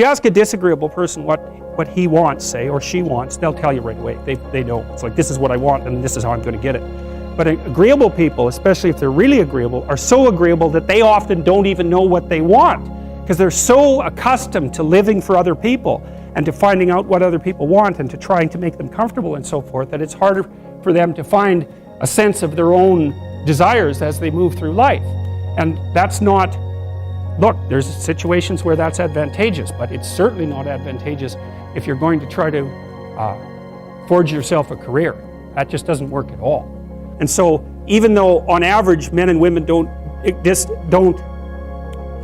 you ask a disagreeable person what he wants, say, or she wants, they'll tell you right away. They know. It's like, this is what I want and this is how I'm going to get it. But agreeable people, especially if they're really agreeable, are so agreeable that they often don't even know what they want, because they're so accustomed to living for other people and to finding out what other people want and to trying to make them comfortable and so forth, that it's harder for them to find a sense of their own desires as they move through life. And that's not, look, there's situations where that's advantageous, but it's certainly not advantageous if you're going to try to forge yourself a career. That just doesn't work at all. And so, even though on average men and women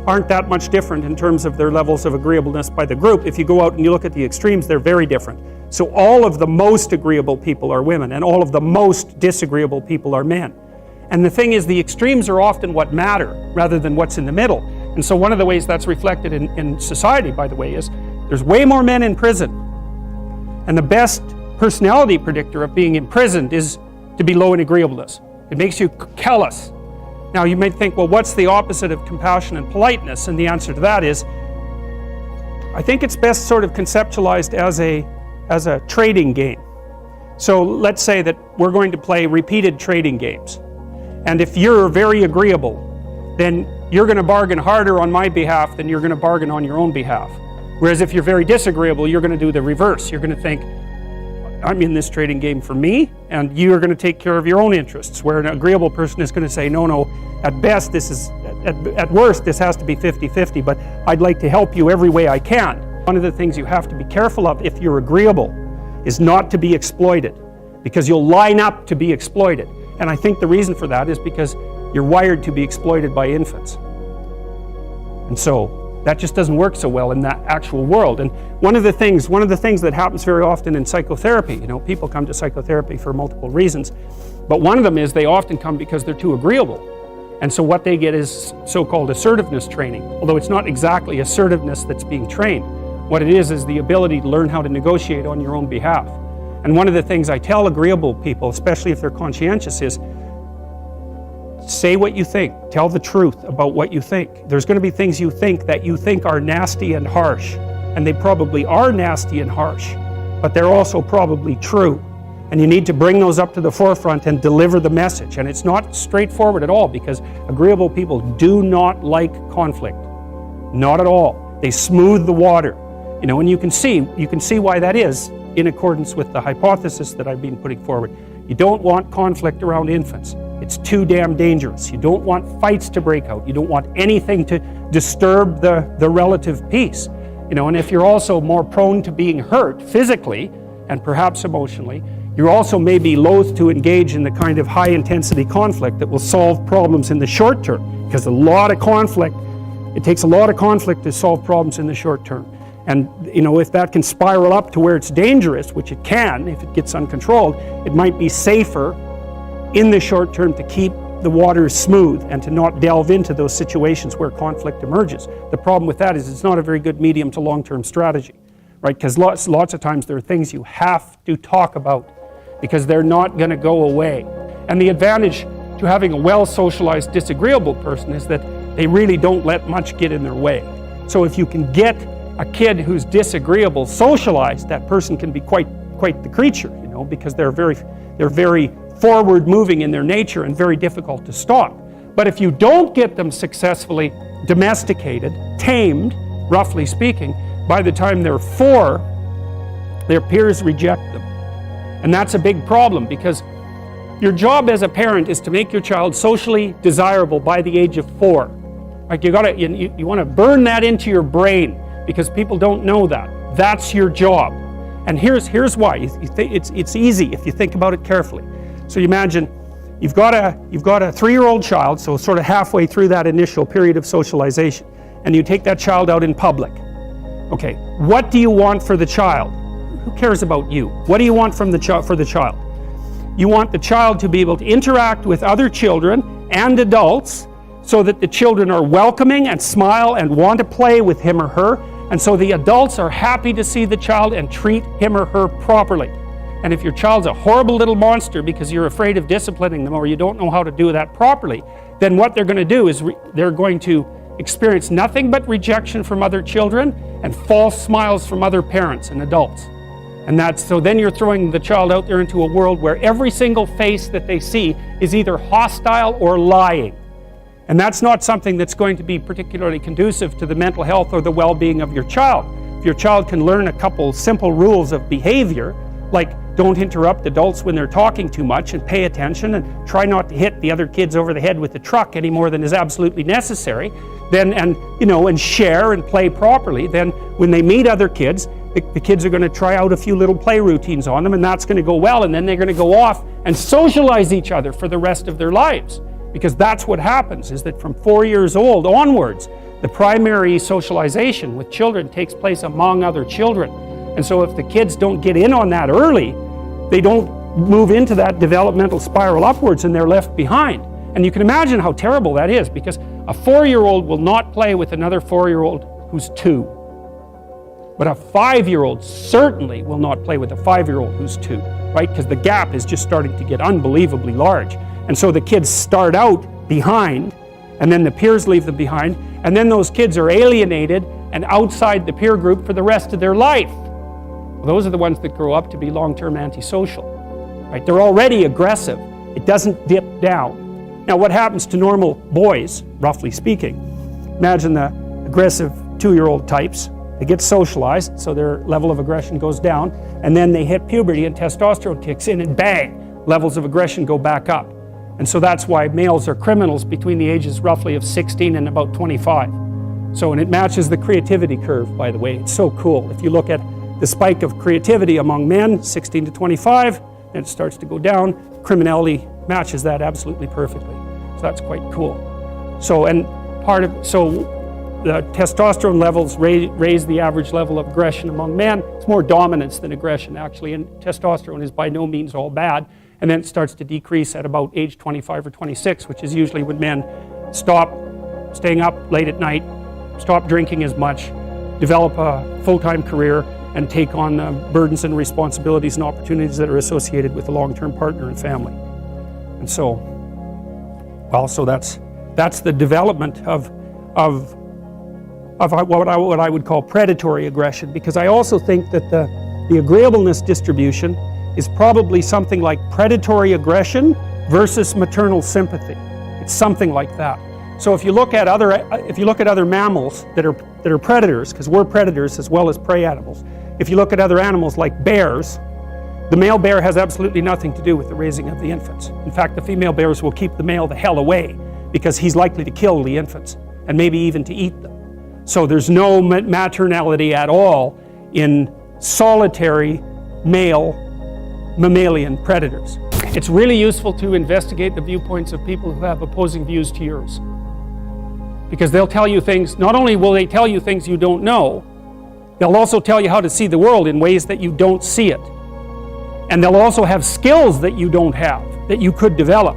aren't that much different in terms of their levels of agreeableness by the group, if you go out and you look at the extremes, they're very different. So all of the most agreeable people are women, and all of the most disagreeable people are men. And the thing is, the extremes are often what matter rather than what's in the middle. And so one of the ways that's reflected in society, by the way, is there's way more men in prison. And the best personality predictor of being imprisoned is to be low in agreeableness. It makes you callous. Now you might think, well, what's the opposite of compassion and politeness? And the answer to that is, I think it's best sort of conceptualized as a trading game. So let's say that we're going to play repeated trading games. And if you're very agreeable, then you're going to bargain harder on my behalf than you're going to bargain on your own behalf. Whereas if you're very disagreeable, you're going to do the reverse. You're going to think, I'm in this trading game for me, and you're going to take care of your own interests. Where an agreeable person is going to say, no, at best this is, at worst this has to be 50-50, but I'd like to help you every way I can. One of the things you have to be careful of if you're agreeable is not to be exploited, because you'll line up to be exploited. And I think the reason for that is because you're wired to be exploited by infants. And so that just doesn't work so well in that actual world. And one of the things that happens very often in psychotherapy, people come to psychotherapy for multiple reasons, but one of them is they often come because they're too agreeable. And so what they get is so-called assertiveness training, although it's not exactly assertiveness that's being trained. What it is the ability to learn how to negotiate on your own behalf. And one of the things I tell agreeable people, especially if they're conscientious, is say what you think. Tell the truth about what you think. There's going to be things you think that you think are nasty and harsh, and they probably are nasty and harsh, but they're also probably true. And you need to bring those up to the forefront and deliver the message. And it's not straightforward at all, because agreeable people do not like conflict. Not at all. They smooth the water. And you can see why that is in accordance with the hypothesis that I've been putting forward. You don't want conflict around infants. It's too damn dangerous. You don't want fights to break out. You don't want anything to disturb the relative peace. And if you're also more prone to being hurt physically and perhaps emotionally, you also may be loath to engage in the kind of high-intensity conflict that will solve problems in the short term, because it takes a lot of conflict to solve problems in the short term. And if that can spiral up to where it's dangerous, which it can if it gets uncontrolled, it might be safer in the short term to keep the waters smooth and to not delve into those situations where conflict emerges. The problem with that is it's not a very good medium to long-term strategy, right? Because lots of times there are things you have to talk about because they're not going to go away. And the advantage to having a well-socialized disagreeable person is that they really don't let much get in their way. So if you can get a kid who's disagreeable socialized, that person can be quite the creature, because they're very forward-moving in their nature and very difficult to stop. But if you don't get them successfully domesticated, tamed, roughly speaking, by the time they're 4, their peers reject them. And that's a big problem, because your job as a parent is to make your child socially desirable by the age of 4. Like you want to burn that into your brain, because people don't know that. That's your job. And here's why. It's easy if you think about it carefully. So you imagine you've got a 3-year-old child, so sort of halfway through that initial period of socialization, and you take that child out in public. Okay, what do you want for the child? Who cares about you? What do you want for the child? You want the child to be able to interact with other children and adults so that the children are welcoming and smile and want to play with him or her, and so the adults are happy to see the child and treat him or her properly. And if your child's a horrible little monster because you're afraid of disciplining them or you don't know how to do that properly, then what they're going to do is they're going to experience nothing but rejection from other children and false smiles from other parents and adults. And so then you're throwing the child out there into a world where every single face that they see is either hostile or lying. And that's not something that's going to be particularly conducive to the mental health or the well-being of your child. If your child can learn a couple simple rules of behavior, like don't interrupt adults when they're talking too much and pay attention and try not to hit the other kids over the head with the truck any more than is absolutely necessary, then and share and play properly, then when they meet other kids, the kids are going to try out a few little play routines on them, and that's going to go well, and then they're going to go off and socialize each other for the rest of their lives. Because that's what happens, is that from 4 years old onwards, the primary socialization with children takes place among other children. And so if the kids don't get in on that early, they don't move into that developmental spiral upwards and they're left behind. And you can imagine how terrible that is, because a 4-year-old will not play with another 4-year-old who's 2. But a 5-year-old certainly will not play with a 5-year-old who's 2, right? Because the gap is just starting to get unbelievably large. And so the kids start out behind, and then the peers leave them behind, and then those kids are alienated and outside the peer group for the rest of their life. Well, those are the ones that grow up to be long-term antisocial, right? They're already aggressive. It doesn't dip down. Now, what happens to normal boys, roughly speaking? Imagine the aggressive 2-year-old types. They get socialized, so their level of aggression goes down, and then they hit puberty and testosterone kicks in, and bang, levels of aggression go back up. And so that's why males are criminals between the ages roughly of 16 and about 25. So, and it matches the creativity curve, by the way. It's so cool. If you look at the spike of creativity among men, 16 to 25, then it starts to go down. Criminality matches that absolutely perfectly. So that's quite cool. So, and the testosterone levels raise the average level of aggression among men. It's more dominance than aggression, actually, and testosterone is by no means all bad. And then it starts to decrease at about age 25 or 26, which is usually when men stop staying up late at night, stop drinking as much, develop a full-time career, and take on burdens and responsibilities and opportunities that are associated with a long-term partner and family. And so, well, so that's the development of what I would call predatory aggression, because I also think that the agreeableness distribution is probably something like predatory aggression versus maternal sympathy. It's something like that. So if you look at other mammals that are predators, because we're predators as well as prey animals, if you look at other animals like bears, the male bear has absolutely nothing to do with the raising of the infants. In fact, the female bears will keep the male the hell away because he's likely to kill the infants and maybe even to eat them. So there's no maternality at all in solitary male mammalian predators. It's really useful to investigate the viewpoints of people who have opposing views to yours, because they'll tell you things. Not only will they tell you things you don't know, they'll also tell you how to see the world in ways that you don't see it. And they'll also have skills that you don't have, that you could develop.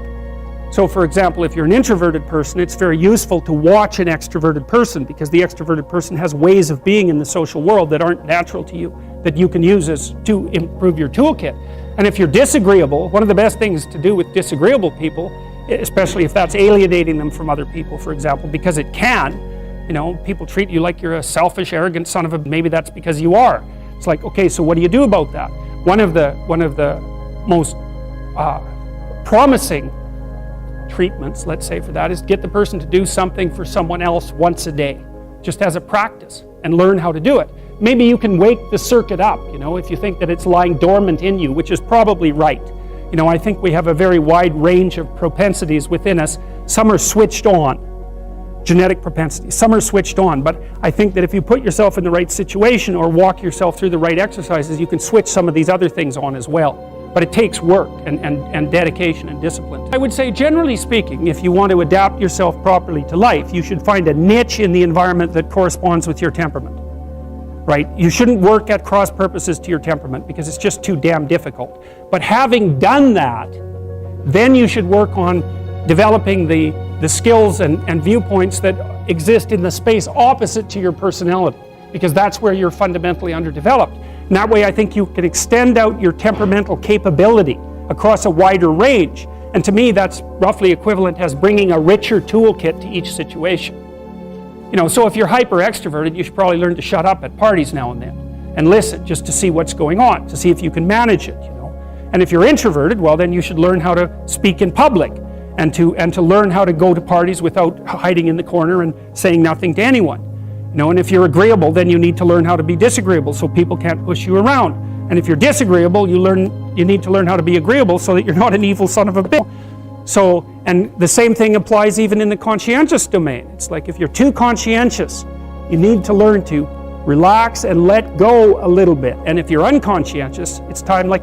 So for example, if you're an introverted person, it's very useful to watch an extroverted person, because the extroverted person has ways of being in the social world that aren't natural to you, that you can use to improve your toolkit. And if you're disagreeable, one of the best things to do with disagreeable people, especially if that's alienating them from other people, for example, because it can, people treat you like you're a selfish, arrogant son of a, maybe that's because you are. It's like, okay, so what do you do about that? One of the most promising treatments, let's say, for that is get the person to do something for someone else once a day, just as a practice, and learn how to do it. Maybe you can wake the circuit up, if you think that it's lying dormant in you, which is probably right. I think we have a very wide range of propensities within us. Some are switched on, genetic propensities. Some are switched on, but I think that if you put yourself in the right situation or walk yourself through the right exercises, you can switch some of these other things on as well. But it takes work and dedication and discipline. I would say, generally speaking, if you want to adapt yourself properly to life, you should find a niche in the environment that corresponds with your temperament. Right? You shouldn't work at cross purposes to your temperament because it's just too damn difficult. But having done that, then you should work on developing the skills and viewpoints that exist in the space opposite to your personality, because that's where you're fundamentally underdeveloped. And that way I think you can extend out your temperamental capability across a wider range. And to me, that's roughly equivalent as bringing a richer toolkit to each situation. You know, so if you're hyper extroverted, you should probably learn to shut up at parties now and then and listen just to see what's going on, to see if you can manage it, you know. And if you're introverted, well, then you should learn how to speak in public and to learn how to go to parties without hiding in the corner and saying nothing to anyone. You know, and if you're agreeable, then you need to learn how to be disagreeable so people can't push you around. And if you're disagreeable, you need to learn how to be agreeable so that you're not an evil son of a bitch. So, and the same thing applies even in the conscientious domain. It's like if you're too conscientious, you need to learn to relax and let go a little bit. And if you're unconscientious, it's time, like,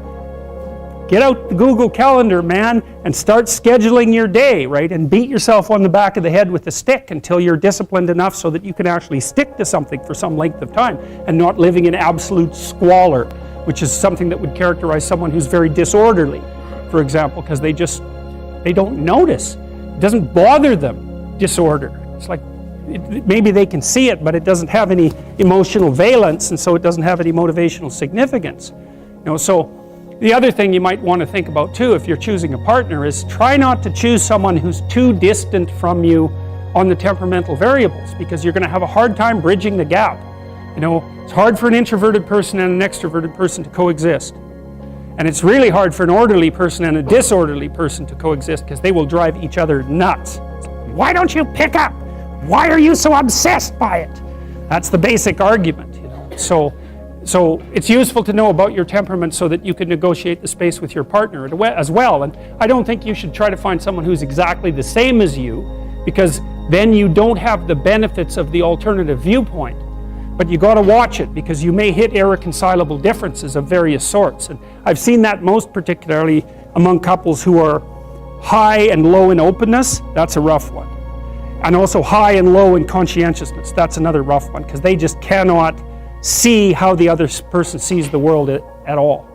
get out the Google Calendar, man, and start scheduling your day, right? And beat yourself on the back of the head with a stick until you're disciplined enough so that you can actually stick to something for some length of time and not living in absolute squalor, which is something that would characterize someone who's very disorderly, for example, because they don't notice. It doesn't bother them, disorder. It's like, maybe they can see it, but it doesn't have any emotional valence, and so it doesn't have any motivational significance. You know, so the other thing you might want to think about too, if you're choosing a partner, is try not to choose someone who's too distant from you on the temperamental variables, because you're going to have a hard time bridging the gap. You know, it's hard for an introverted person and an extroverted person to coexist. And it's really hard for an orderly person and a disorderly person to coexist, because they will drive each other nuts. Why don't you pick up? Why are you so obsessed by it? That's the basic argument, you know. So it's useful to know about your temperament so that you can negotiate the space with your partner as well. And I don't think you should try to find someone who's exactly the same as you, because then you don't have the benefits of the alternative viewpoint. But you got to watch it, because you may hit irreconcilable differences of various sorts. And I've seen that most particularly among couples who are high and low in openness. That's a rough one. And also high and low in conscientiousness. That's another rough one, because they just cannot see how the other person sees the world at all.